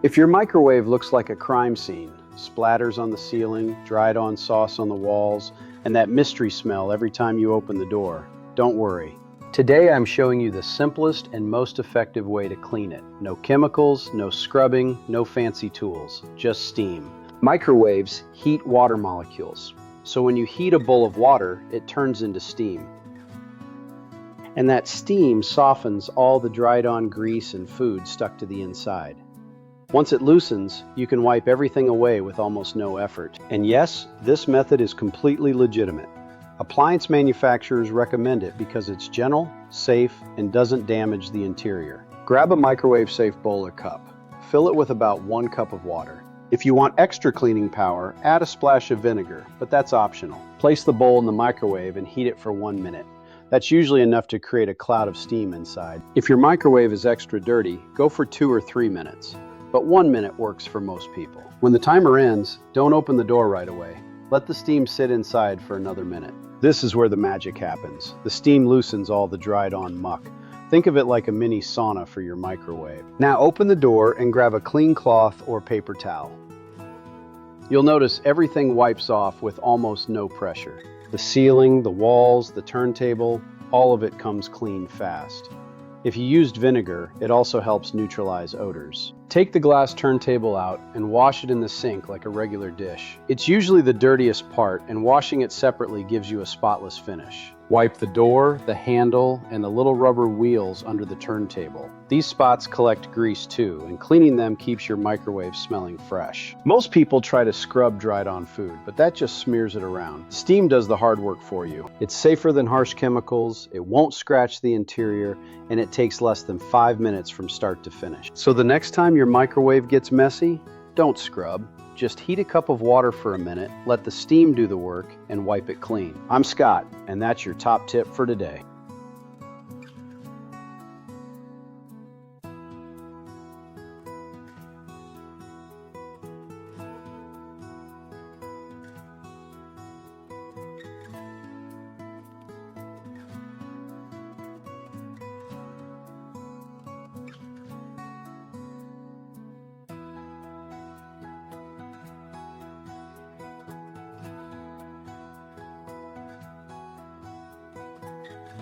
If your microwave looks like a crime scene, splatters on the ceiling, dried on sauce on the walls, and that mystery smell every time you open the door, don't worry. Today I'm showing you the simplest and most effective way to clean it. No chemicals, no scrubbing, no fancy tools, just steam. Microwaves heat water molecules. So when you heat a bowl of water, it turns into steam. And that steam softens all the dried on grease and food stuck to the inside. Once it loosens, you can wipe everything away with almost no effort. And yes, this method is completely legitimate. Appliance manufacturers recommend it because it's gentle, safe, and doesn't damage the interior. Grab a microwave-safe bowl or cup. Fill it with about 1 cup of water. If you want extra cleaning power, add a splash of vinegar, but that's optional. Place the bowl in the microwave and heat it for 1 minute. That's usually enough to create a cloud of steam inside. If your microwave is extra dirty, go for 2 or 3 minutes. But 1 minute works for most people. When the timer ends, don't open the door right away. Let the steam sit inside for another minute. This is where the magic happens. The steam loosens all the dried on muck. Think of it like a mini sauna for your microwave. Now open the door and grab a clean cloth or paper towel. You'll notice everything wipes off with almost no pressure. The ceiling, the walls, the turntable, all of it comes clean fast. If you used vinegar, it also helps neutralize odors. Take the glass turntable out and wash it in the sink like a regular dish. It's usually the dirtiest part, and washing it separately gives you a spotless finish. Wipe the door, the handle, and the little rubber wheels under the turntable. These spots collect grease too, and cleaning them keeps your microwave smelling fresh. Most people try to scrub dried on food, but that just smears it around. Steam does the hard work for you. It's safer than harsh chemicals, it won't scratch the interior, and it takes less than 5 minutes from start to finish. So the next time your microwave gets messy, don't scrub. Just heat a cup of water for a minute, let the steam do the work, and wipe it clean. I'm Scott, and that's your top tip for today.